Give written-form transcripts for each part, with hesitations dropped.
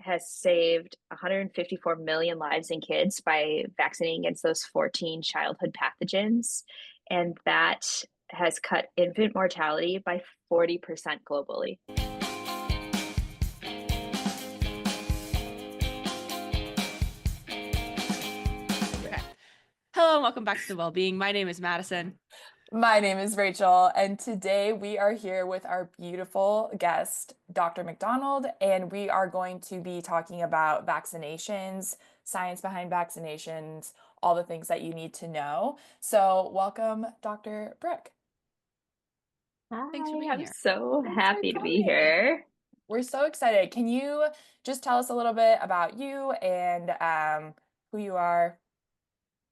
has saved 154 million lives in kids by vaccinating against those 14 childhood pathogens. And that has cut infant mortality by 40% globally. Okay. Hello and welcome back to The Wellbeing. My name is Madison. My name is Rachel, and today we are here with our beautiful guest, Dr. McDonald, and we are going to be talking about vaccinations, science behind vaccinations, all the things that you need to know. So, welcome, Dr. Brooke. Thanks for Hi, being I'm here. so Thanks for happy to be coming. here. We're so excited. Can you just tell us a little bit about you and who you are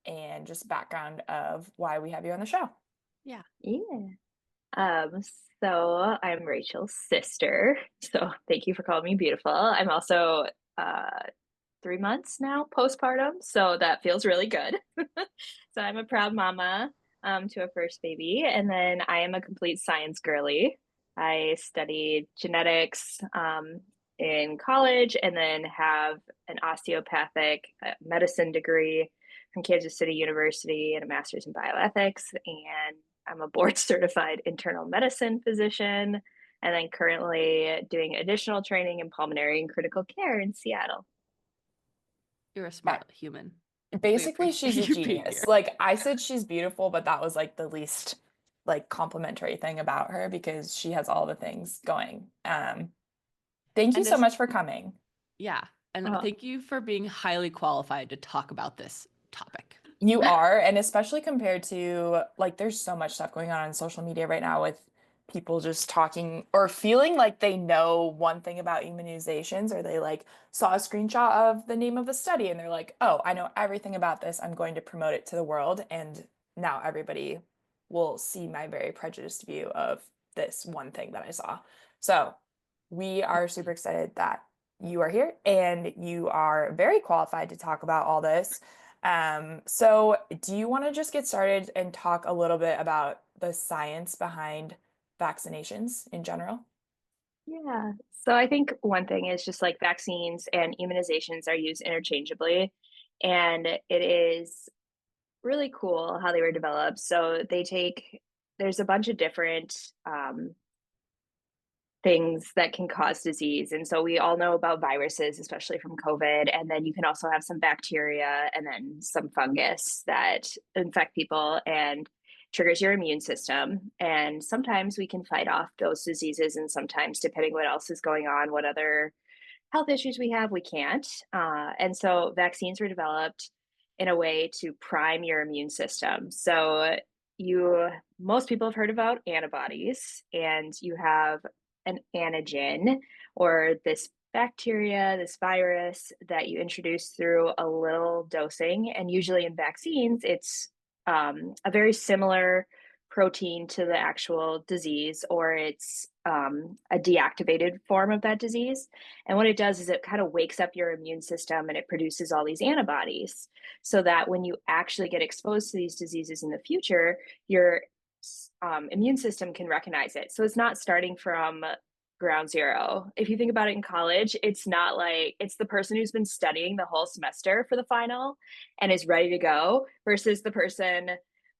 and just background of why we have you on the show? Yeah. Yeah. Um, so I'm Rachel's sister. So thank you for calling me beautiful. I'm also 3 months now postpartum, so that feels really good. So I'm a proud mama to a first baby, and then I am a complete science girly. I studied genetics in college, and then have an osteopathic medicine degree from Kansas City University and a master's in bioethics. And I'm a board certified internal medicine physician, and then currently doing additional training in pulmonary and critical care in Seattle. You're a Yeah. smart human. We Basically, she's a appreciate you being genius. here. Like I said she's beautiful, but that was like the least like complimentary thing about her because she has all the things going. Thank you And so this, much for coming. yeah. And Oh, thank you for being highly qualified to talk about this topic. You are, and especially compared to like there's so much stuff going on social media right now with people just talking or feeling like they know one thing about immunizations or they like saw a screenshot of the name of a study and they're like, "Oh, I know everything about this. I'm going to promote it to the world." And now everybody will see my very prejudiced view of this one thing that I saw. So, we are super excited that you are here and you are very qualified to talk about all this. So do you want to just get started and talk a little bit about the science behind vaccinations in general? yeah. So I think one thing is just like vaccines and immunizations are used interchangeably, and it is really cool how they were developed. So there's a bunch of different things that can cause disease. And so we all know about viruses, especially from COVID. And then you can also have some bacteria and then some fungus that infect people and triggers your immune system. And sometimes we can fight off those diseases. And sometimes, depending what else is going on, what other health issues we have, we can't. And so vaccines were developed in a way to prime your immune system. So most people have heard about antibodies, and you have an antigen or this bacteria, this virus that you introduce through a little dosing. And usually in vaccines, it's a very similar protein to the actual disease, or it's a deactivated form of that disease. And what it does is it kind of wakes up your immune system and it produces all these antibodies so that when you actually get exposed to these diseases in the future, your immune system can recognize it. So it's not starting from ground zero. If you think about it in college, it's not like it's the person who's been studying the whole semester for the final and is ready to go versus the person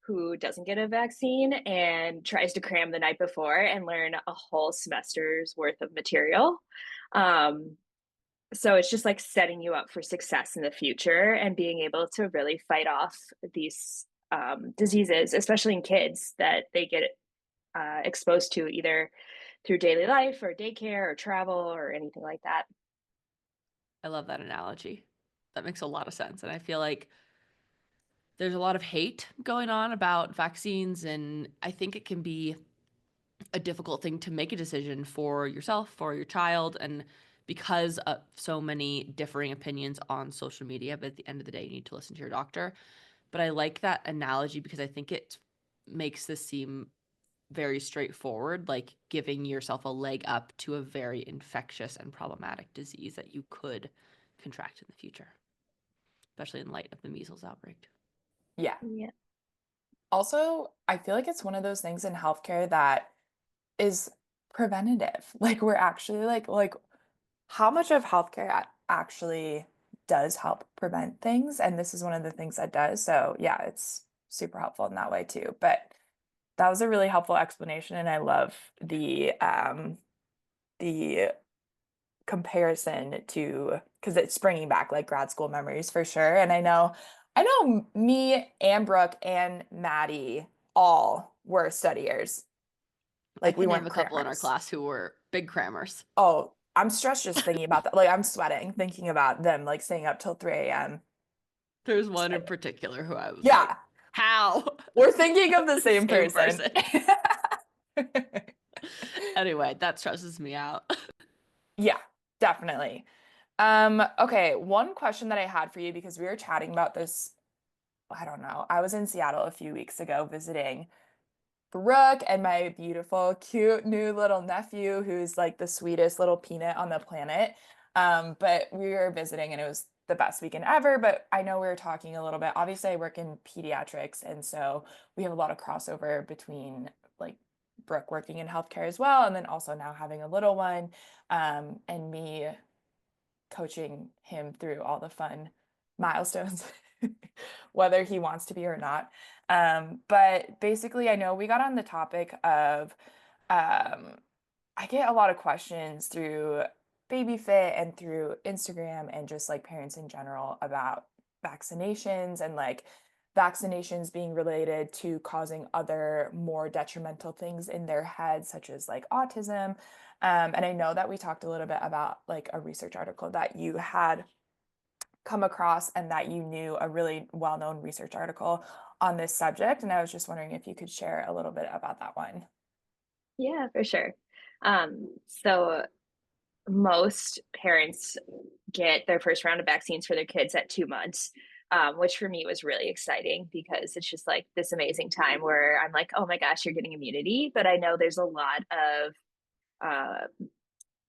who doesn't get a vaccine and tries to cram the night before and learn a whole semester's worth of material. Um, so it's just like setting you up for success in the future and being able to really fight off these diseases, especially in kids that they get exposed to either through daily life or daycare or travel or anything like that. I love that analogy. That makes a lot of sense. And I feel like there's a lot of hate going on about vaccines, and I think it can be a difficult thing to make a decision for yourself, for your child, and because of so many differing opinions on social media. But at the end of the day, you need to listen to your doctor. But I like that analogy because I think it makes this seem very straightforward, like giving yourself a leg up to a very infectious and problematic disease that you could contract in the future, especially in light of the measles outbreak. Yeah. Yeah. Also, I feel like it's one of those things in healthcare that is preventative. Like we're actually like how much of healthcare actually does help prevent things. And this is one of the things that does. So yeah, it's super helpful in that way too. But that was a really helpful explanation. And I love the comparison to, because it's bringing back like grad school memories for sure. And I know me and Brooke and Maddie all were studiers. I Like we can name weren't a couple in our crammers. class who were big crammers. Oh, I'm stressed just thinking about that. Like I'm sweating thinking about them like staying up till 3 a.m. There's one in particular who I was like, Yeah, how? we're thinking of the same Same person. person. Anyway, that stresses me out. Yeah, definitely. Okay, one question that I had for you because we were chatting about this, I don't know. I was in Seattle a few weeks ago visiting Brooke and my beautiful, cute new little nephew who's like the sweetest little peanut on the planet. But we were visiting and it was the best weekend ever. But I know we were talking a little bit. Obviously, I work in pediatrics, and so we have a lot of crossover between like Brooke working in healthcare as well, and then also now having a little one, and me coaching him through all the fun milestones, whether he wants to be or not. But basically, I know we got on the topic of, I get a lot of questions through BabyFit and through Instagram and just like parents in general about vaccinations and like vaccinations being related to causing other more detrimental things in their heads, such as like autism. And I know that we talked a little bit about like a research article that you had come across and that you knew a really well-known research article on this subject. And I was just wondering if you could share a little bit about that one. Yeah, for sure. So most parents get their first round of vaccines for their kids at 2 months, which for me was really exciting because it's just like this amazing time where I'm like, oh my gosh, you're getting immunity. But I know there's a lot of uh,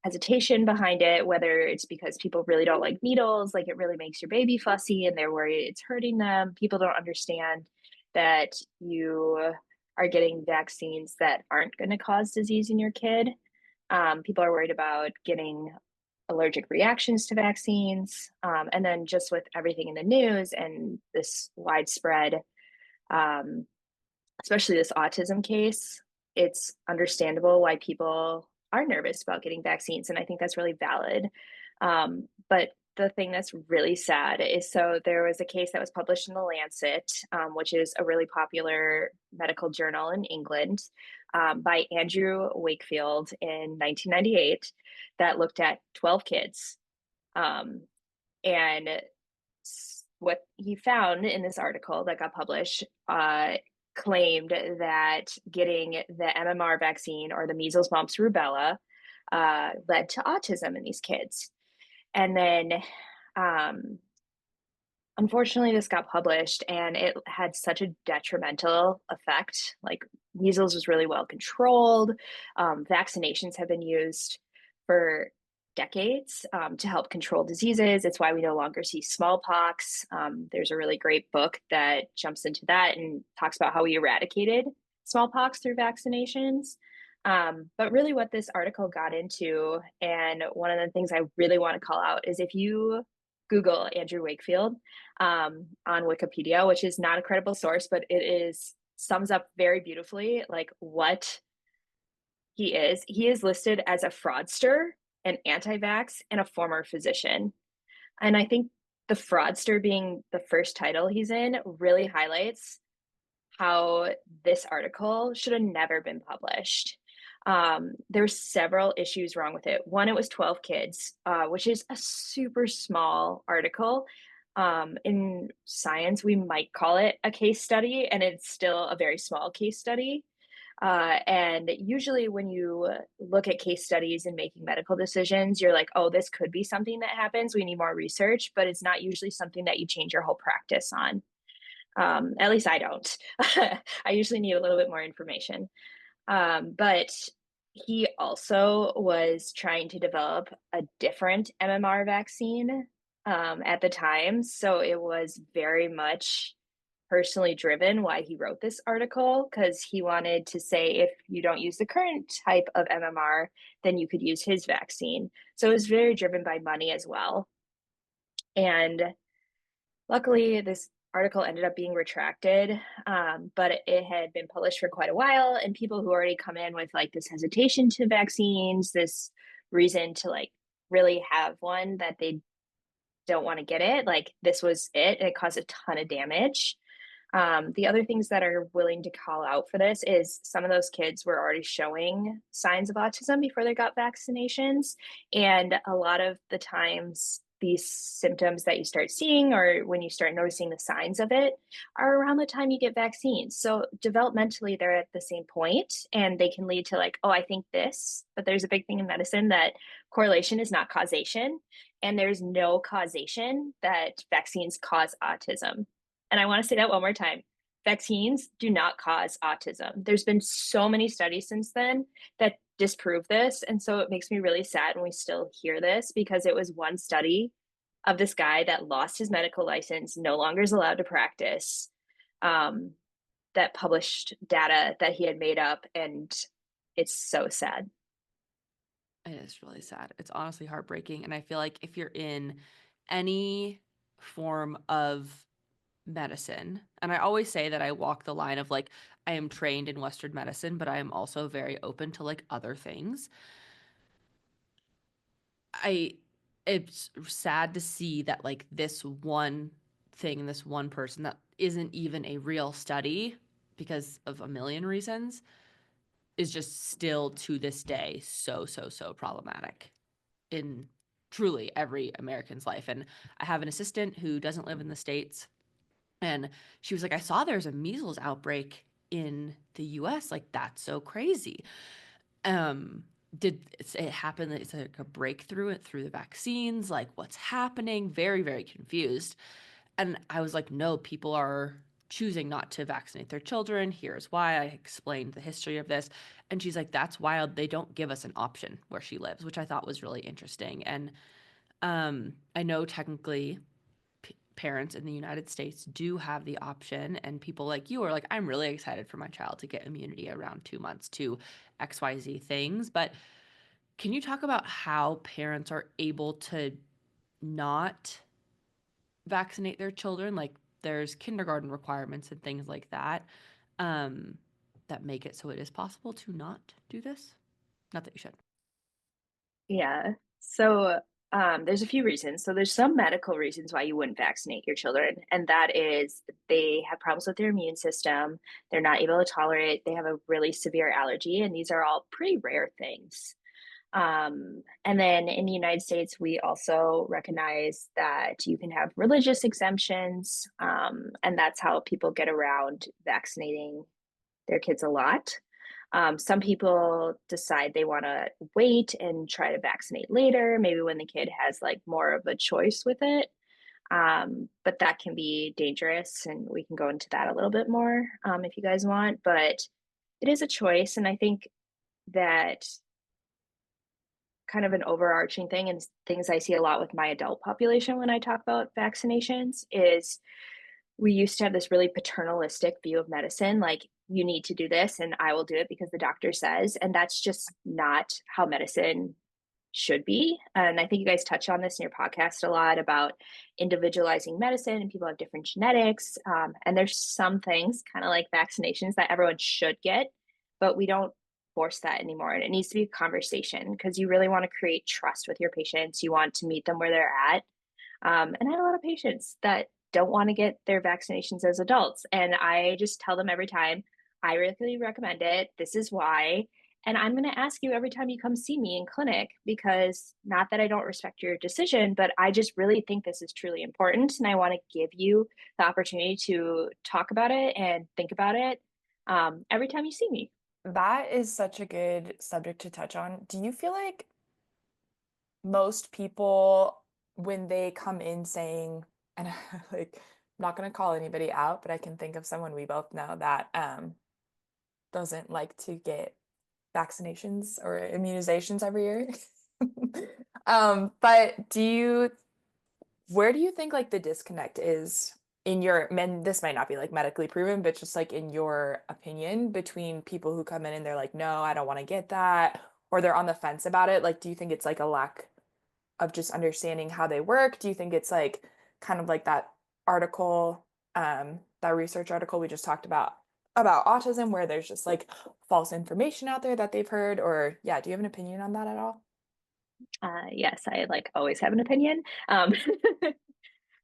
hesitation behind it, whether it's because people really don't like needles, like it really makes your baby fussy and they're worried it's hurting them. People don't understand that you are getting vaccines that aren't going to cause disease in your kid. People are worried about getting allergic reactions to vaccines. And then just with everything in the news and this widespread, um, especially this autism case, it's understandable why people are nervous about getting vaccines. And I think that's really valid. But the thing that's really sad is so there was a case that was published in the Lancet, which is a really popular medical journal in England, by Andrew Wakefield in 1998 that looked at 12 kids. Um, and what he found in this article that got published claimed that getting the MMR vaccine or the measles, mumps, rubella led to autism in these kids. And then, um, unfortunately, this got published and it had such a detrimental effect. Like, measles was really well controlled. Vaccinations have been used for decades to help control diseases. It's why we no longer see smallpox. There's a really great book that jumps into that and talks about how we eradicated smallpox through vaccinations. But really, what this article got into, and one of the things I really want to call out, is if you Google Andrew Wakefield on Wikipedia, which is not a credible source, but it is sums up very beautifully like what he is. He is listed as a fraudster, an anti-vax, and a former physician. And I think the fraudster being the first title he's in really highlights how this article should have never been published. There were several issues wrong with it. One, it was 12 kids, which is a super small article. In science, we might call it a case study, and it's still a very small case study. And usually, when you look at case studies and making medical decisions, you're like, oh, this could be something that happens. We need more research, but it's not usually something that you change your whole practice on. At least I don't. I usually need a little bit more information. But he also was trying to develop a different MMR vaccine at the time. So it was very much personally driven why he wrote this article, because he wanted to say if you don't use the current type of MMR, then you could use his vaccine. So it was very driven by money as well. And luckily, this article ended up being retracted, but it had been published for quite a while, and people who already come in with like this hesitation to vaccines, this reason to like really have one that they don't want to get it, like this was it, and it caused a ton of damage. The other things that are willing to call out for this is some of those kids were already showing signs of autism before they got vaccinations. And a lot of the times, these symptoms that you start seeing, or when you start noticing the signs of it, are around the time you get vaccines. So developmentally, they're at the same point, and they can lead to like, oh, I think this. But there's a big thing in medicine that correlation is not causation. And there's no causation that vaccines cause autism. And I want to say that one more time. Vaccines do not cause autism. There's been so many studies since then that disprove this. And so it makes me really sad when we still hear this, because it was one study of this guy that lost his medical license, no longer is allowed to practice, that published data that he had made up. And it's so sad. It is really sad. It's honestly heartbreaking. And I feel like if you're in any form of medicine, and I always say that I walk the line of like, I am trained in Western medicine, but I am also very open to like other things. It's sad to see that like this one thing, this one person that isn't even a real study because of a million reasons is just still to this day so problematic in truly every American's life. And I have an assistant who doesn't live in the States, and she was like, I saw there's a measles outbreak in the US. Like, that's so crazy. Did it happen that it's like a breakthrough through the vaccines? Like, what's happening? Very, very confused. And I was like, no, people are choosing not to vaccinate their children. Here's why. I explained the history of this. And she's like, that's wild. They don't give us an option where she lives, which I thought was really interesting. And I know technically parents in the United States do have the option, and people like you are like, I'm really excited for my child to get immunity around 2 months to XYZ things. But can you talk about how parents are able to not vaccinate their children? Like there's kindergarten requirements and things like that, that make it so it is possible to not do this. Not that you should. Yeah. So there's a few reasons. So there's some medical reasons why you wouldn't vaccinate your children, and that is they have problems with their immune system. They're not able to tolerate. They have a really severe allergy, and these are all pretty rare things. And then in the United States, we also recognize that you can have religious exemptions, and that's how people get around vaccinating their kids a lot. Some people decide they want to wait and try to vaccinate later, maybe when the kid has like more of a choice with it. But that can be dangerous, and we can go into that a little bit more if you guys want. But it is a choice, and I think that kind of an overarching thing, and things I see a lot with my adult population when I talk about vaccinations, is we used to have this really paternalistic view of medicine, like you need to do this and I will do it because the doctor says. And that's just not how medicine should be. And I think you guys touch on this in your podcast a lot about individualizing medicine, and people have different genetics. And there's some things, kind of like vaccinations, that everyone should get, but we don't force that anymore. And it needs to be a conversation, because you really want to create trust with your patients. You want to meet them where they're at. And I have a lot of patients that don't want to get their vaccinations as adults. And I just tell them every time, I really recommend it. This is why. And I'm going to ask you every time you come see me in clinic, because not that I don't respect your decision, but I just really think this is truly important. And I want to give you the opportunity to talk about it and think about it every time you see me. That is such a good subject to touch on. Do you feel like most people, when they come in saying, and like, I'm not going to call anybody out, but I can think of someone we both know that doesn't like to get vaccinations or immunizations every year. But where do you think like the disconnect is in your men? This might not be like medically proven, but just like in your opinion, between people who come in and they're like, no, I don't want to get that, or they're on the fence about it. Like, do you think it's like a lack of just understanding how they work? Do you think it's like kind of like that article, that research article we just talked about autism, where there's just like false information out there that they've heard? Or yeah, do you have an opinion on that at all? Yes, I like always have an opinion.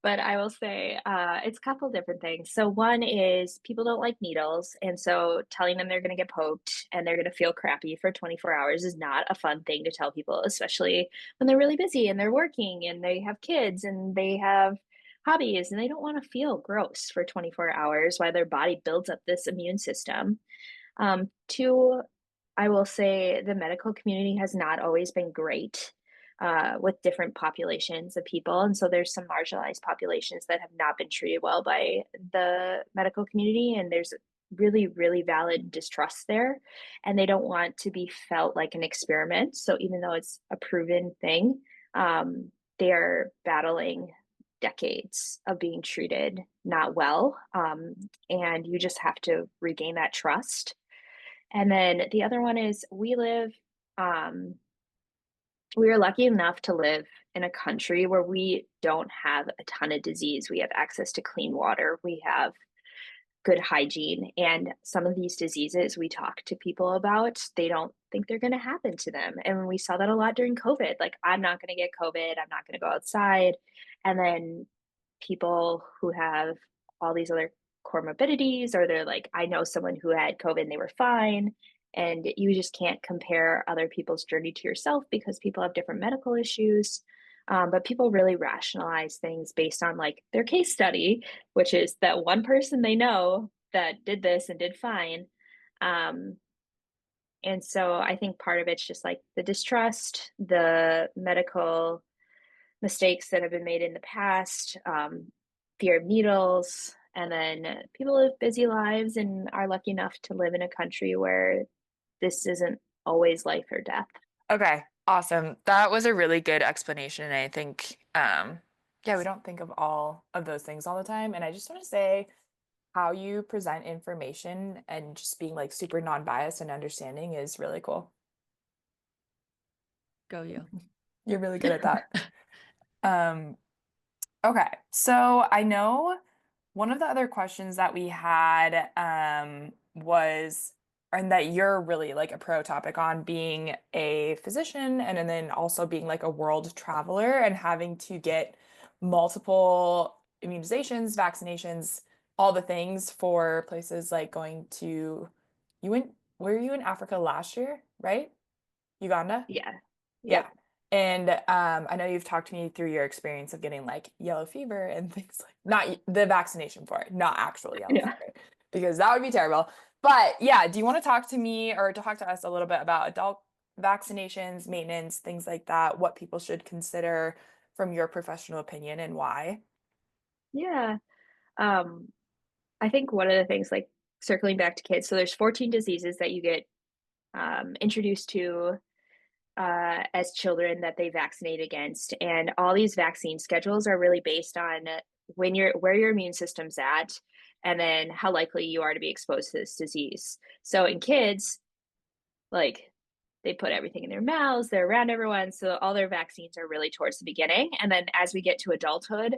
But I will say it's a couple different things. So one is people don't like needles, and so telling them they're going to get poked and they're going to feel crappy for 24 hours is not a fun thing to tell people, especially when they're really busy and they're working and they have kids and they have hobbies and they don't want to feel gross for 24 hours while their body builds up this immune system. Two, I will say the medical community has not always been great with different populations of people. And so there's some marginalized populations that have not been treated well by the medical community. And there's really, really valid distrust there. And they don't want to be felt like an experiment. So even though it's a proven thing, they are battling decades of being treated not well. And you just have to regain that trust. And then the other one is um, we are lucky enough to live in a country where we don't have a ton of disease. We have access to clean water. We have good hygiene. And some of these diseases we talk to people about, they don't think they're going to happen to them. And we saw that a lot during COVID. Like, I'm not going to get COVID. I'm not going to go outside. And then people who have all these other comorbidities, or they're like, I know someone who had COVID and they were fine. And you just can't compare other people's journey to yourself because people have different medical issues. But people really rationalize things based on like their case study, which is that one person they know that did this and did fine. Um, and so I think part of it's just like the distrust, the medical mistakes that have been made in the past, fear of needles, and then people live busy lives and are lucky enough to live in a country where this isn't always life or death. Okay, awesome. That was a really good explanation. And I think, yeah, we don't think of all of those things all the time. And I just want to say how you present information and just being like super non-biased and understanding is really cool. Go you. You're really good at that. Um, okay, so I know one of the other questions that we had was, and that you're really like a pro topic on being a physician and then also being like a world traveler and having to get multiple immunizations, vaccinations, all the things for places like going to, were you in Africa last year, right? Uganda? Yeah. Yeah. Yep. And I know you've talked to me through your experience of getting like yellow fever and things like not the vaccination for it, not actual yellow Yeah. fever, because that would be terrible. But yeah, do you want to talk to me or talk to us a little bit about adult vaccinations, maintenance, things like that, what people should consider from your professional opinion and why? Yeah. Um, I think one of the things, like circling back to kids, so there's 14 diseases that you get introduced to as children that they vaccinate against, and all these vaccine schedules are really based on where your immune system's at, and then how likely you are to be exposed to this disease. So in kids, like they put everything in their mouths, they're around everyone, so all their vaccines are really towards the beginning. And then as we get to adulthood,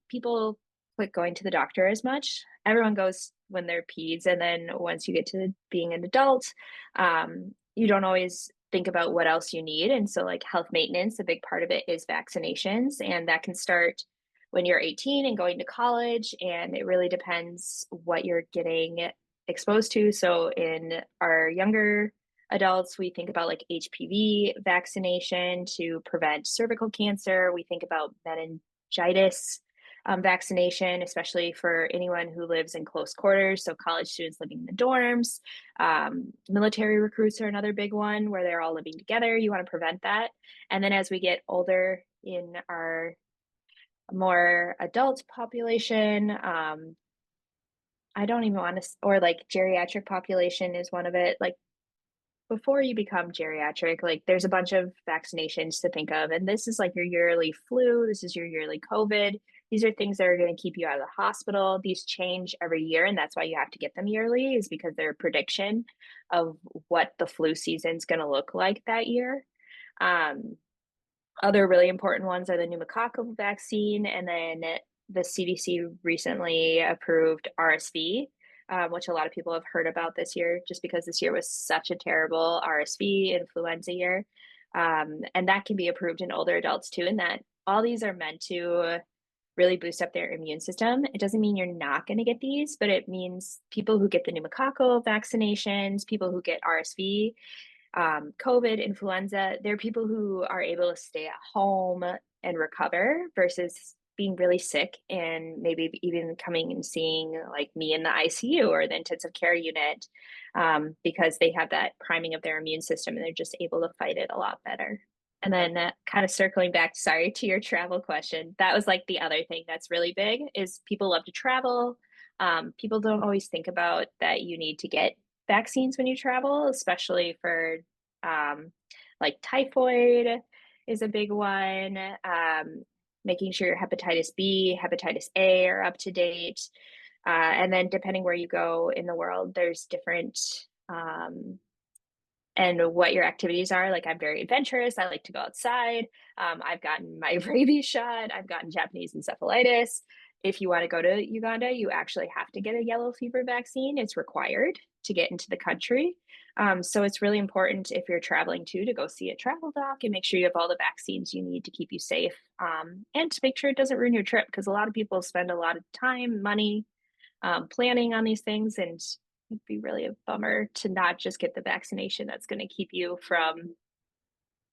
people quit going to the doctor as much. Everyone goes when they're peds, and then once you get to being an adult, you don't always think about what else you need. And so like health maintenance, a big part of it is vaccinations, and that can start when you're 18 and going to college, and it really depends what you're getting exposed to. So in our younger adults, we think about like HPV vaccination to prevent cervical cancer. We think about meningitis vaccination, especially for anyone who lives in close quarters. So college students living in the dorms, military recruits are another big one where they're all living together. You want to prevent that. And then as we get older in our more adult population, I don't even want to, or like geriatric population is one of it. Like before you become geriatric, like there's a bunch of vaccinations to think of. And this is like your yearly flu, this is your yearly COVID. These are things that are going to keep you out of the hospital. These change every year, and that's why you have to get them yearly, is because they're a prediction of what the flu season's going to look like that year. Um, Other really important ones are the pneumococcal vaccine, and then the CDC recently approved RSV, which a lot of people have heard about this year, just because this year was such a terrible RSV influenza year. And that can be approved in older adults too, and that all these are meant to really boost up their immune system. It doesn't mean you're not going to get these, but it means people who get the pneumococcal vaccinations, people who get RSV, COVID, influenza, they're people who are able to stay at home and recover versus being really sick and maybe even coming and seeing like me in the ICU or the intensive care unit, because they have that priming of their immune system and they're just able to fight it a lot better. And then kind of circling back, sorry, to your travel question, that was like the other thing that's really big is people love to travel. People don't always think about that you need to get vaccines when you travel, especially for like typhoid is a big one. Making sure your hepatitis B, hepatitis A are up to date. And then depending where you go in the world, there's different and what your activities are. Like I'm very adventurous. I like to go outside. I've gotten my rabies shot. I've gotten Japanese encephalitis. If you want to go to Uganda, you actually have to get a yellow fever vaccine. It's required to get into the country. So it's really important if you're traveling too to go see a travel doc and make sure you have all the vaccines you need to keep you safe, and to make sure it doesn't ruin your trip because a lot of people spend a lot of time, money, planning on these things, and it'd be really a bummer to not just get the vaccination that's going to keep you from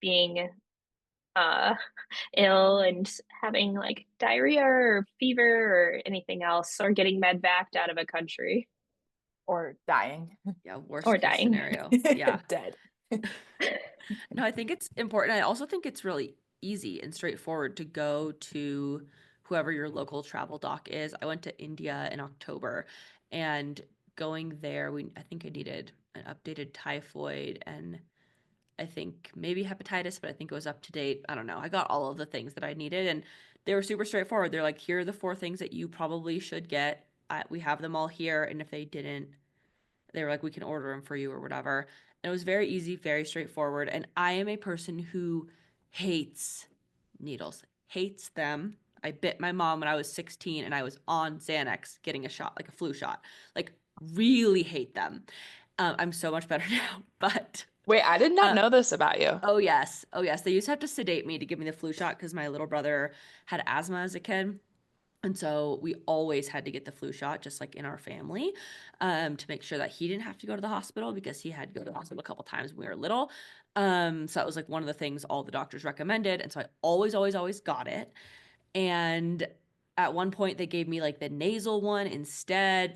being ill and having like diarrhea or fever or anything else or getting med backed out of a country Or dying. Yeah, worst or case dying. scenario. Yeah. Dead. No, I think it's important. I also think it's really easy and straightforward to go to whoever your local travel doc is. I went to India in October, and going there, I think I needed an updated typhoid and I think maybe hepatitis, but I think it was up to date. I don't know. I got all of the things that I needed, and they were super straightforward. They're like, here are the 4 things that you probably should get. We have them all here, and if they didn't, they were like, we can order them for you or whatever. And it was very easy, very straightforward. And I am a person who hates needles, hates them. I bit my mom when I was 16 and I was on Xanax getting a shot, like a flu shot. Like, really hate them. I'm so much better now, but Wait, I did not uh, know this about you. oh yes, oh yes. They used to have to sedate me to give me the flu shot because my little brother had asthma as a kid. And so we always had to get the flu shot, just like in our family, to make sure that he didn't have to go to the hospital because he had to go to the hospital a couple times when we were little. So that was like one of the things all the doctors recommended. And so I always, always, always got it. And at one point they gave me like the nasal one instead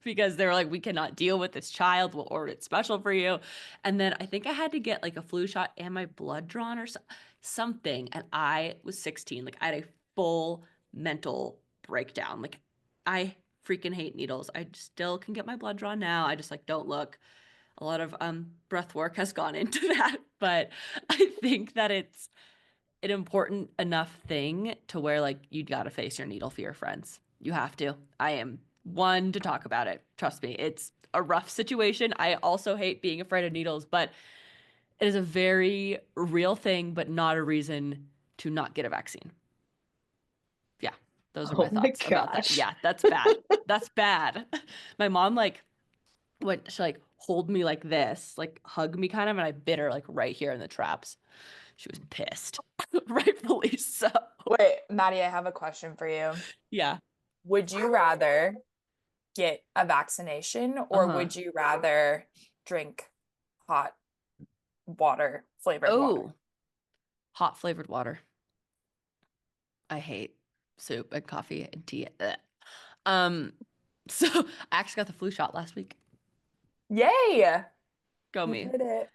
because they were like, we cannot deal with this child. We'll order it special for you. And then I think I had to get like a flu shot and my blood drawn or something. And I was 16. Like I had a full mental breakdown. Like I freaking hate needles. I still can get my blood drawn now. I just like don't look. A lot of breath work has gone into that, but I think that it's an important enough thing to where like you got to face your needle fear, friends. You have to. I am one to talk about it. Trust me, it's a rough situation. I also hate being afraid of needles, but it is a very real thing, but not a reason to not get a vaccine. Yeah, those are my Oh my thoughts about that. gosh. Yeah, that's bad. That's bad. My mom like went she like hold me like this, like hug me kind of, and I bit her like right here in the traps. She was pissed. Rightfully so. Wait, Maddie, I have a question for you. Yeah. Would you rather get a vaccination or Uh-huh. would you rather drink hot water, flavored water? Oh, hot flavored water. I hate soup and coffee and tea. Ugh. Um, so I actually got the flu shot last week. Yay! Go You me. did it.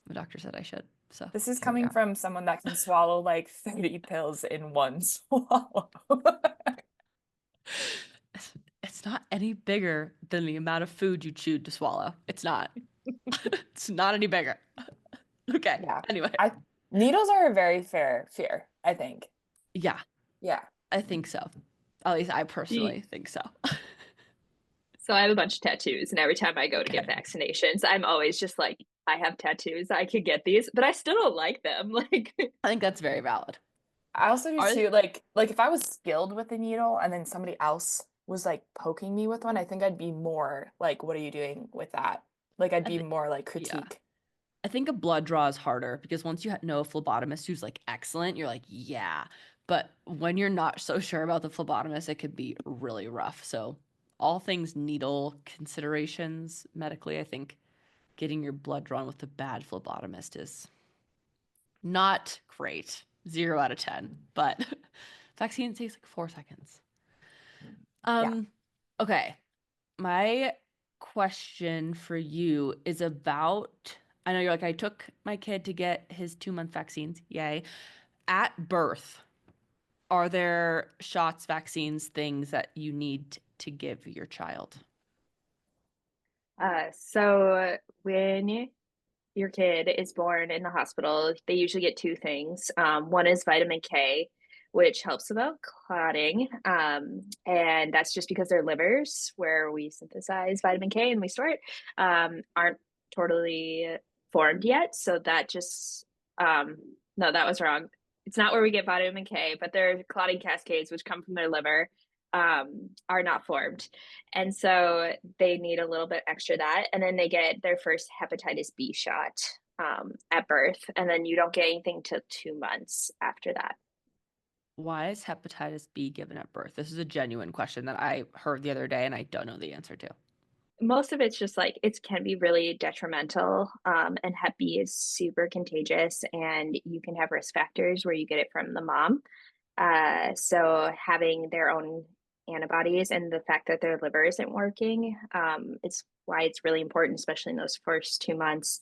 My doctor said I should. So This is here we coming are. from someone that can swallow like 30 pills in one swallow. It's not any bigger than the amount of food you chewed to swallow. It's not. It's not any bigger. Okay. Yeah. Anyway. Needles are a very fair fear, I think. Yeah, Yeah. I think so. At least I personally think so. So I have a bunch of tattoos, and every time I go to get vaccinations, I'm always just like, I have tattoos. I could get these, but I still don't like them. Like, I think that's very valid. I also do Are too, like if I was skilled with a needle and then somebody else was like poking me with one, I think I'd be more like, what are you doing with that? Like I'd I be th- more like yeah. critique. I think a blood draw is harder because once you know a phlebotomist who's like excellent, you're like, yeah. But when you're not so sure about the phlebotomist, it could be really rough. So, all things needle considerations medically, I think getting your blood drawn with a bad phlebotomist is not great. 0 out of 10. But vaccine takes like 4 seconds. Yeah. Okay. My question for you is about I know you're like, I took my kid to get his 2-month vaccines. Yay. At birth, are there shots, vaccines, things that you need to give your child? so when your kid is born in the hospital, they usually get two things. One is vitamin K, which helps about clotting. And that's just because their livers, where we synthesize vitamin K and we store it, aren't totally formed yet. So that just, no, that was wrong. It's not where we get vitamin K, but their clotting cascades, which come from their liver, are not formed. And so they need a little bit extra that. And then they get their first hepatitis B shot at birth. And then you don't get anything till 2 months after that. Why is hepatitis B given at birth? This is a genuine question that I heard the other day and I don't know the answer to. Most of it's just like it can be really detrimental. And Hep B is super contagious, and you can have risk factors where you get it from the mom. So having their own antibodies and the fact that their liver isn't working, is why it's really important, especially in those first 2 months,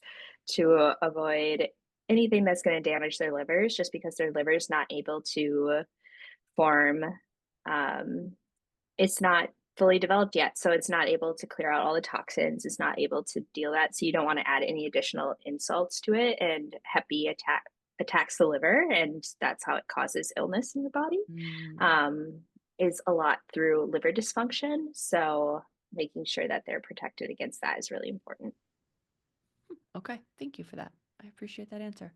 to avoid anything that's going to damage their livers, just because their liver is not able to form. Um, it's not fully developed yet, so it's not able to clear out all the toxins. It's not able to deal that, so you don't want to add any additional insults to it. And Hep B attacks the liver, and that's how it causes illness in your body. Mm, Um, is a lot through liver dysfunction. So making sure that they're protected against that is really important. okay, thank you for that. I appreciate that answer.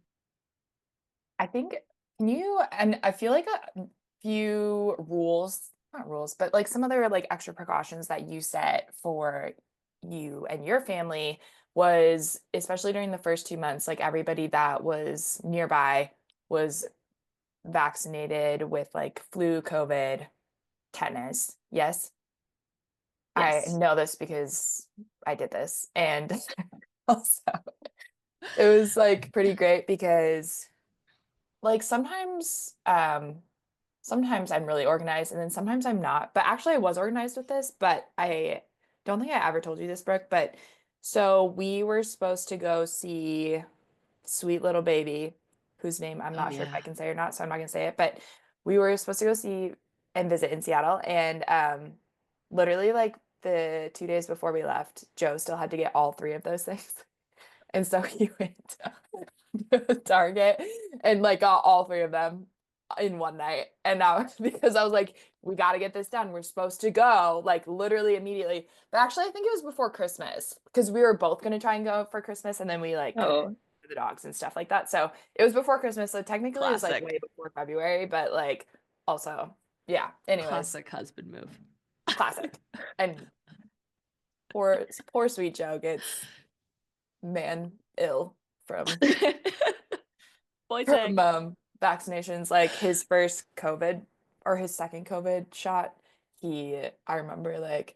I think, can you, and I feel like a few rules, not rules, but like some other like extra precautions that you set for you and your family was, especially during the first 2 months, like everybody that was nearby was vaccinated with like flu, COVID, tetanus. Yes. I Yes. know this because I did this. And also it was like pretty great because like sometimes I'm really organized and then sometimes I'm not. But actually I was organized with this, but I don't think I ever told you this, Brooke, but so we were supposed to go see Sweet Little Baby, whose name I'm Oh, not sure if yeah. I can say or not, so I'm not gonna say it, but we were supposed to go see and visit in Seattle, and literally like the 2 days before we left, Joe still had to get all three of those things. And so he went to Target and like got all three of them in one night. And now because I was like, we got to get this done. We're supposed to go like literally immediately. But actually, I think it was before Christmas because we were both going to try and go for Christmas and then we like couldn't Oh, for the dogs and stuff like that. So it was before Christmas. So technically it was like Classic. way before February, but like also, yeah. Anyways, Classic husband move. classic. And poor sweet Joe gets man ill from Boy from sick. vaccinations, like his first COVID or his second COVID shot, I remember like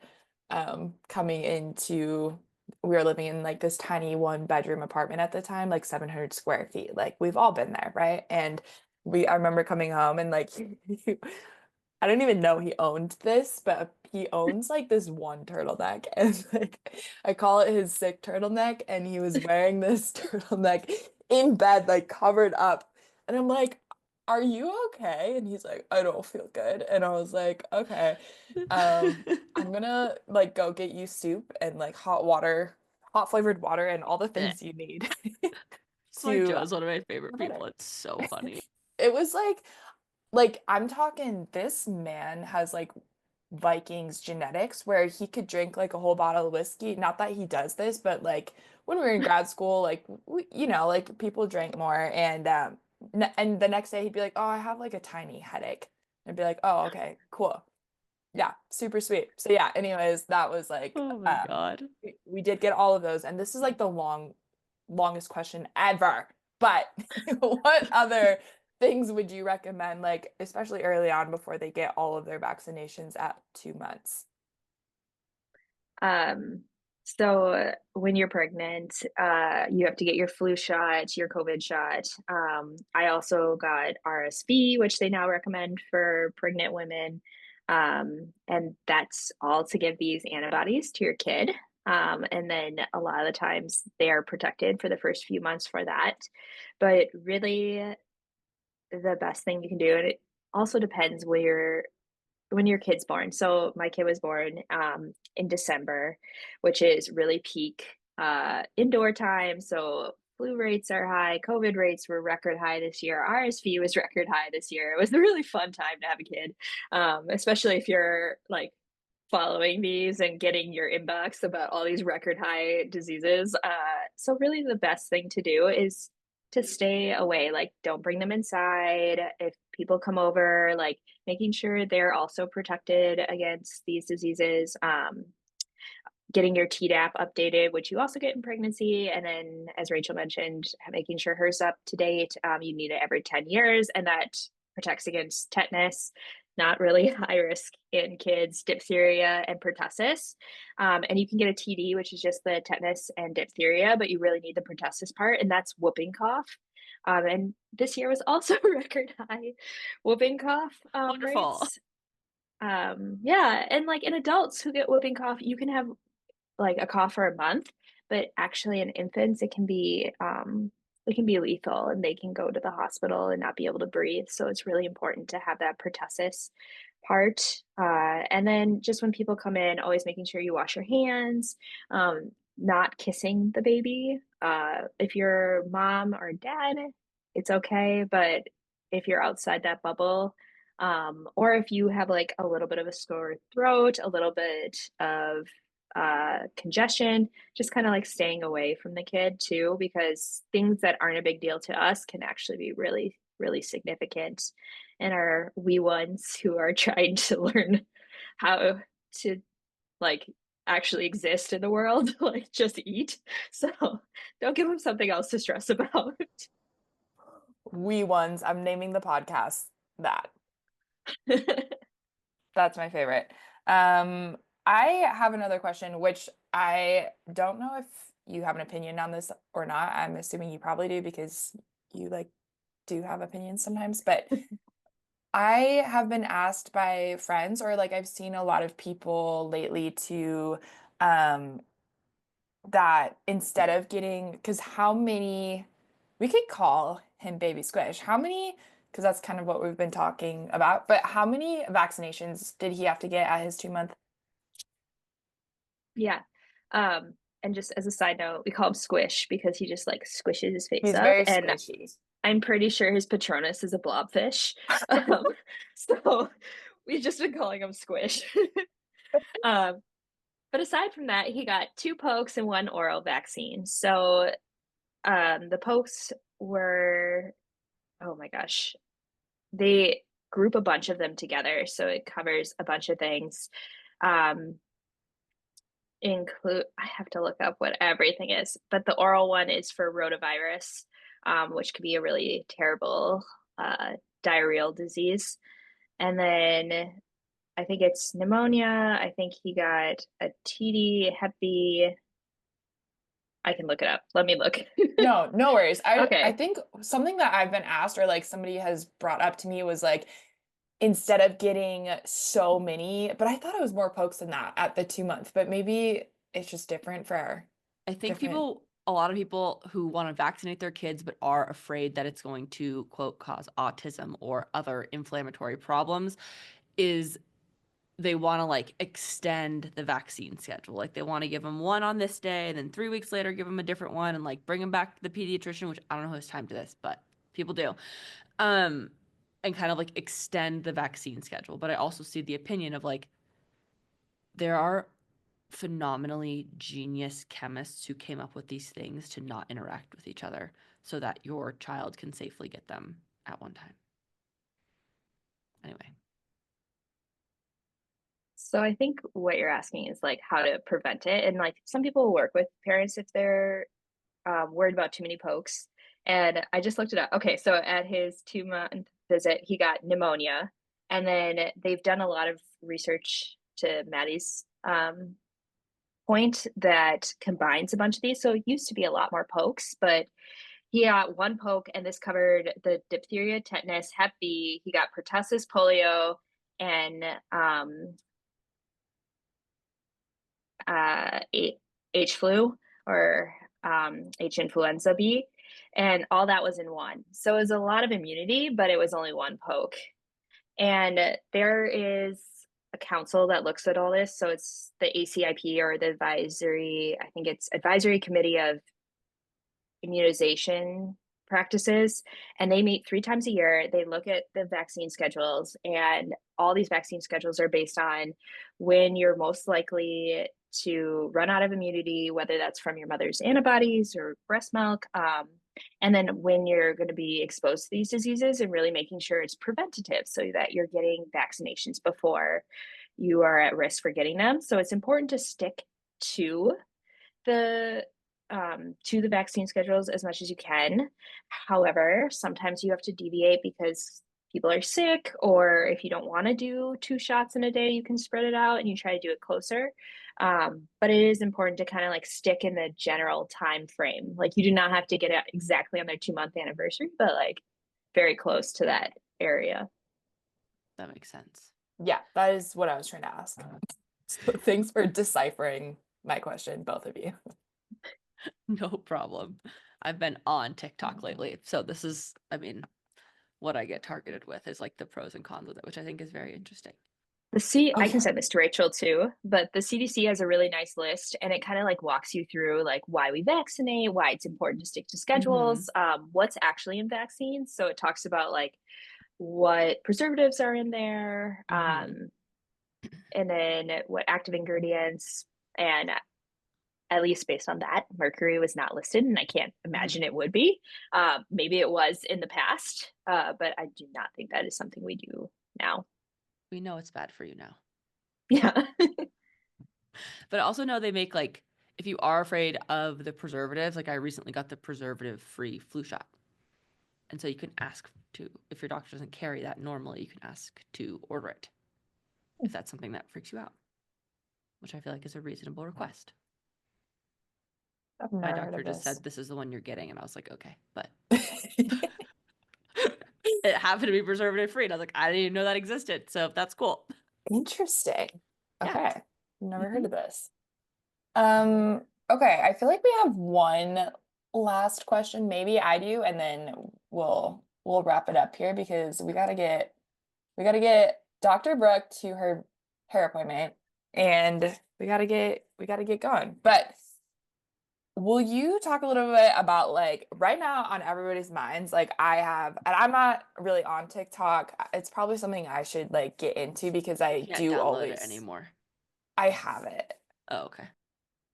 coming into we were living in like this tiny 1 bedroom apartment at the time, like 700 square feet. Like we've all been there, right? And I remember coming home and like I don't even know he owned this, but he owns like this one turtleneck. And like I call it his sick turtleneck. And he was wearing this turtleneck in bed, like covered up. And I'm like, are you okay? And he's like, I don't feel good. And I was like, okay, I'm gonna like go get you soup and like hot water, hot flavored water, and all the Eh. things you need That's why to Joe's one of my favorite feel better. people. It's so funny. It was like I'm talking this man has like Vikings genetics where he could drink like a whole bottle of whiskey. Not that he does this, but like when we were in grad school, like like people drank more and the next day he'd be like, "Oh, I have like a tiny headache." I'd be like, "Oh, okay, cool." Yeah, super sweet. So yeah, anyways, that was like Oh my God. we did get all of those and this is like the longest question ever. But what other things would you recommend, like especially early on before they get all of their vaccinations at 2 months? Um, so when you're pregnant, you have to get your flu shot, your COVID shot. I also got RSV, which they now recommend for pregnant women. And that's all to give these antibodies to your kid. And then a lot of the times they are protected for the first few months for that. But really, the best thing you can do, and it also depends when your kid's born. So my kid was born in December, which is really peak indoor time. So flu rates are high, COVID rates were record high this year, RSV was record high this year. It was a really fun time to have a kid, especially if you're like following these and getting your inbox about all these record high diseases. So really the best thing to do is to stay away. Like don't bring them inside. If people come over, like making sure they're also protected against these diseases. Getting your Tdap updated, which you also get in pregnancy. And then, as Rachel mentioned, making sure hers up to date. You need it every 10 years, and that protects against tetanus, not really high risk in kids, diphtheria, and pertussis. And you can get a TD, which is just the tetanus and diphtheria, but you really need the pertussis part, and that's whooping cough. And this year was also record high whooping cough Wonderful. rates. Yeah, and like in adults who get whooping cough, you can have like a cough for a month, but actually in infants it can be lethal and they can go to the hospital and not be able to breathe. So it's really important to have that pertussis part. And then just when people come in, always making sure you wash your hands, not kissing the baby. If you're mom or dad, it's okay, but if you're outside that bubble, or if you have like a little bit of a sore throat, a little bit of congestion, just kind of like staying away from the kid too, because things that aren't a big deal to us can actually be really, really significant in our wee ones who are trying to learn how to like actually exist in the world, like just eat. So don't give them something else to stress about. Wee ones. I'm naming the podcast that. That's my favorite. Um, I have another question, which I don't know if you have an opinion on this or not. I'm assuming you probably do because you like do have opinions sometimes, but I have been asked by friends or like I've seen a lot of people lately to um that instead of getting, because how many, we could call him Baby Squish. How many, because that's kind of what we've been talking about, but how many vaccinations did he have to get at his 2 month? Yeah. And just as a side note, we call him Squish because he just like squishes his face He's up. very And squishy. I'm pretty sure his Patronus is a blobfish. Um, so we've just been calling him Squish. um, but aside from that, he got two pokes and one oral vaccine. So the pokes were, oh my gosh, they group a bunch of them together. So it covers a bunch of things. Um, I have to look up what everything is, but the oral one is for rotavirus, which could be a really terrible diarrheal disease. And then I think it's pneumonia. I think he got a TD, Hep B. I can look it up. Let me look. No, no worries. I Okay. think something that I've been asked or like somebody has brought up to me was like instead of getting so many, but I thought it was more pokes than that at the 2 month, but maybe it's just different for I think different. a lot of people who want to vaccinate their kids but are afraid that it's going to, quote, cause autism or other inflammatory problems is they want to like extend the vaccine schedule. Like they want to give them one on this day and then 3 weeks later give them a different one and like bring them back to the pediatrician, which I don't know who has time to this, but people do. Um, and kind of like extend the vaccine schedule. But I also see the opinion of like there are phenomenally genius chemists who came up with these things to not interact with each other so that your child can safely get them at one time. Anyway. So I think what you're asking is like how to prevent it. And like some people work with parents if they're worried about too many pokes. And I just looked it up. Okay, so at his 2-month visit, he got pneumonia. And then they've done a lot of research to Maddie's point that combines a bunch of these. So it used to be a lot more pokes, but he got one poke, and this covered the diphtheria, tetanus, Hep B. He got pertussis, polio, and H flu or H influenza B, and all that was in one. So it was a lot of immunity, but it was only one poke. And there is a council that looks at all this. So it's the ACIP, or the advisory, I think it's Advisory Committee of Immunization Practices, and they meet 3 times a year. They look at the vaccine schedules, and all these vaccine schedules are based on when you're most likely to run out of immunity, whether that's from your mother's antibodies or breast milk, and then when you're going to be exposed to these diseases, and really making sure it's preventative so that you're getting vaccinations before you are at risk for getting them. So it's important to stick to the vaccine schedules as much as you can. However, sometimes you have to deviate because people are sick, or if you don't want to do 2 shots in a day, you can spread it out and you try to do it closer. But it is important to kind of like stick in the general time frame. Like you do not have to get it exactly on their 2-month anniversary, but like very close to that area. That makes sense. Yeah, that is what I was trying to ask. So thanks for deciphering my question, both of you. No problem. I've been on TikTok lately. So this is, I mean, what I get targeted with is like the pros and cons with it, which I think is very interesting. I can send this to Rachel too, but the CDC has a really nice list, and it kind of like walks you through like why we vaccinate, why it's important to stick to schedules, what's actually in vaccines. So it talks about like what preservatives are in there, and then what active ingredients, and at least based on that, mercury was not listed, and I can't imagine it would be. Maybe it was in the past, but I do not think that is something we do now. We know it's bad for you now. Yeah. But I also know they make like, if you are afraid of the preservatives, like I recently got the preservative-free flu shot. And so you can ask to, if your doctor doesn't carry that normally, you can ask to order it if that's something that freaks you out, which I feel like is a reasonable request. My doctor just said, this is the one you're getting. And I was like, okay, but it happened to be preservative free. And I was like, I didn't even know that existed. So that's cool. Interesting. Okay. Yeah. Never heard of this. Okay, I feel like we have one last question. Maybe I do, and then we'll wrap it up here because we gotta get Dr. Brooke to her hair appointment, and we gotta get going. But will you talk a little bit about like right now on everybody's minds, like I have, and I'm not really on TikTok. It's probably something I should like get into because I Can't do download always it anymore. I have it. Oh, okay.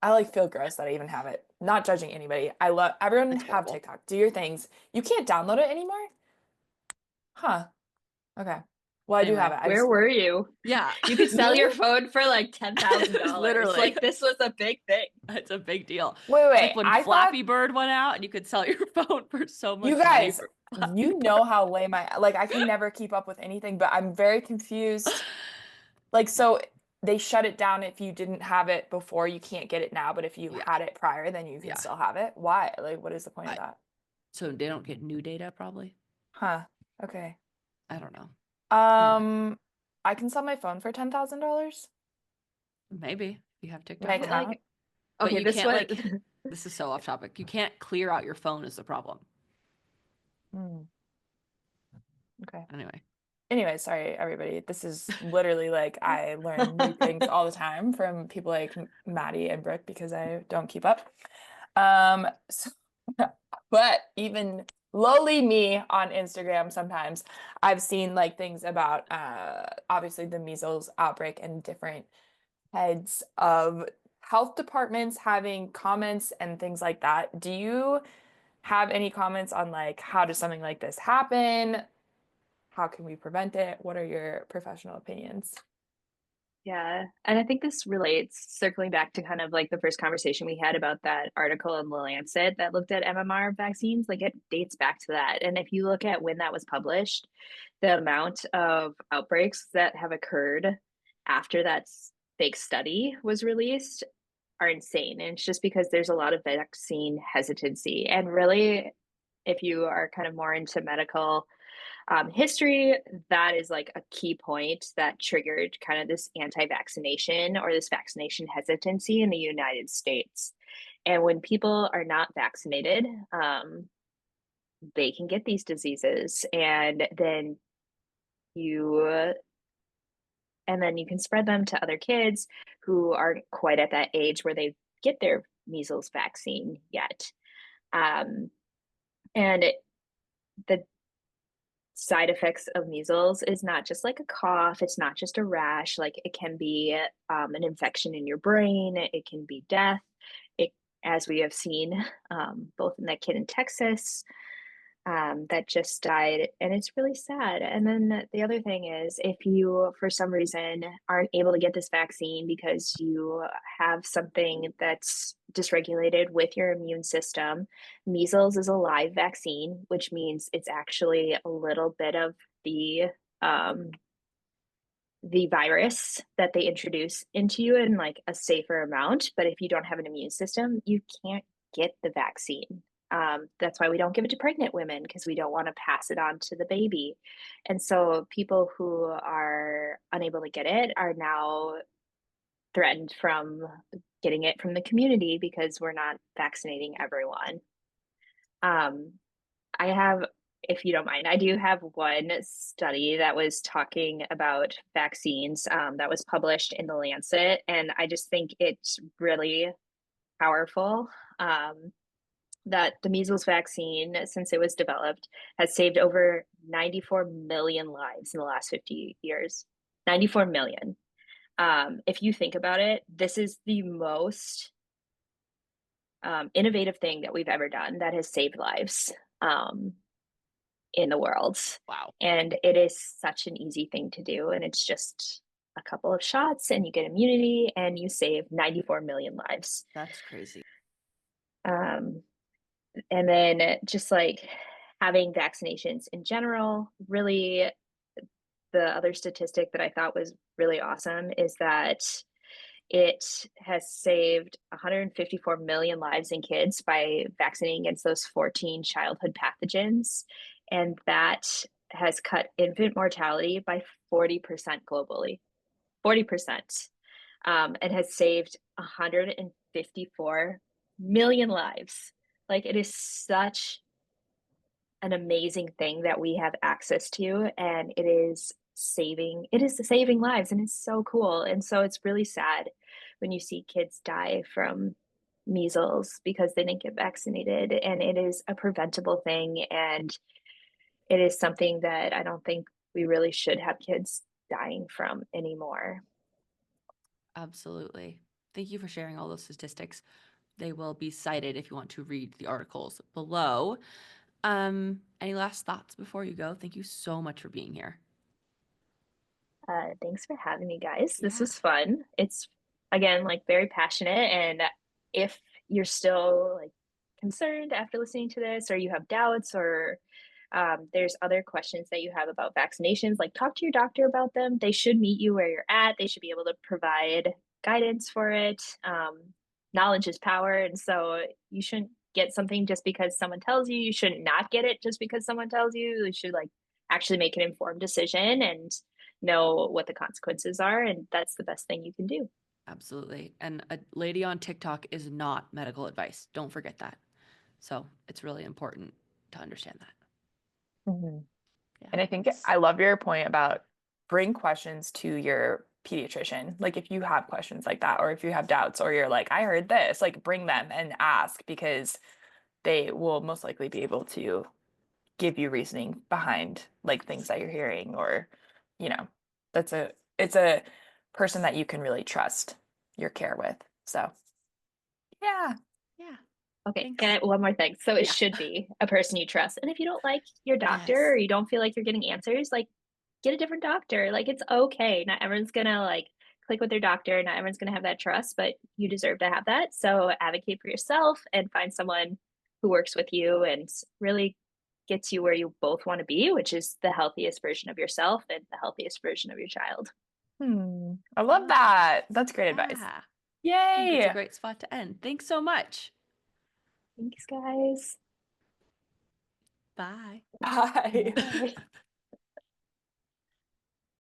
I like feel gross that I even have it. Not judging anybody. I love everyone It's have horrible. TikTok. Do your things. You can't download it anymore? Huh. Okay. Well, I do have it. Where were you? Yeah. You could sell your phone for like $10,000. Literally. Like this was a big thing. It's a big deal. Wait. It's like when I Flappy Bird went out and you could sell your phone for so much you money guys, for Flappy you Bird. know how lame I can never keep up with anything, but I'm very confused. Like, so they shut it down if you didn't have it before, you can't get it now, but if you had it prior, then you can still have it. Why? Like, what is the point of that? So they don't get new data, probably? Huh. Okay. I don't know. I can sell my phone for $10,000? Maybe. You have TikTok. My account? But Okay, you this can't one. like, this is so off topic. You can't clear out your phone is the problem. Okay. Anyway, sorry, everybody. This is literally like I learn new things all the time from people like Maddie and Brooke because I don't keep up. So, but even lowly me on Instagram, sometimes I've seen like things about obviously the measles outbreak and different heads of health departments having comments and things like that. Do you have any comments on like how does something like this happen? How can we prevent it? What are your professional opinions? Yeah. And I think this relates, circling back to kind of like the first conversation we had about that article in The Lancet that looked at MMR vaccines, like it dates back to that. And if you look at when that was published, the amount of outbreaks that have occurred after that fake study was released are insane. And it's just because there's a lot of vaccine hesitancy. And really, if you are kind of more into medical history, that is like a key point that triggered kind of this anti vaccination or this vaccination hesitancy in the United States. And when people are not vaccinated, they can get these diseases. You and then you can spread them to other kids who aren't quite at that age where they get their measles vaccine yet. Um, and the side effects of measles is not just like a cough, it's not just a rash, like it can be an infection in your brain, it can be death. It, as we have seen, both in that kid in Texas that just died, and it's really sad. And then the other thing is, if you for some reason aren't able to get this vaccine because you have something that's dysregulated with your immune system, measles is a live vaccine, which means it's actually a little bit of um, the virus that they introduce into you in like a safer amount. But if you don't have an immune system, you can't get the vaccine. That's why we don't give it to pregnant women, because we don't want to pass it on to the baby. And so people who are unable to get it are now threatened from getting it from the community because we're not vaccinating everyone. Um, I have, if you don't mind, I do have one study that was talking about vaccines that was published in the Lancet, and I just think it's really powerful. That the measles vaccine, since it was developed, has saved over 94 million lives in the last 50 years. 94 million. If you think about it, this is the most innovative thing that we've ever done that has saved lives in the world. Wow. And it is such an easy thing to do. And it's just a couple of shots and you get immunity and you save 94 million lives. That's crazy. And then just like having vaccinations in general, really, the other statistic that I thought was really awesome is that it has saved 154 million lives in kids by vaccinating against those 14 childhood pathogens. And that has cut infant mortality by 40% globally. 40%. And has saved 154 million lives. Like, it is such an amazing thing that we have access to, and it is saving lives, and it's so cool. And so it's really sad when you see kids die from measles because they didn't get vaccinated, and it is a preventable thing, and it is something that I don't think we really should have kids dying from anymore. Absolutely. Thank you for sharing all those statistics. They will be cited if you want to read the articles below. Any last thoughts before you go? Thank you so much for being here. Thanks for having me, guys. This Yeah. was fun. It's, again, like very passionate. And if you're still like concerned after listening to this, or you have doubts, or there's other questions that you have about vaccinations, like talk to your doctor about them. They should meet you where you're at. They should be able to provide guidance for it. Knowledge is power. And so you shouldn't get something just because someone tells you. You shouldn't not get it just because someone tells you. You should like actually make an informed decision and know what the consequences are. And that's the best thing you can do. Absolutely. And a lady on TikTok is not medical advice. Don't forget that. So it's really important to understand that. Mhm. Yeah. And I think I love your point about bring questions to your pediatrician. Like if you have questions like that, or if you have doubts, or you're like, I heard this, like bring them and ask, because they will most likely be able to give you reasoning behind like things that you're hearing, or, you know, it's a person that you can really trust. your care with. So yeah. Yeah. Okay, Thanks. can I, one more thing. So it Yeah. should be a person you trust. And if you don't like your doctor Yes. or you don't feel like you're getting answers, like get a different doctor. Like it's okay. Not everyone's gonna like click with their doctor. Not everyone's gonna have that trust, but you deserve to have that. So advocate for yourself and find someone who works with you and really gets you where you both want to be, which is the healthiest version of yourself and the healthiest version of your child. I love that. That's great advice. Yeah. I think that's a Yay. great spot to end. Thanks so much. Thanks, guys. Bye. Bye. Bye.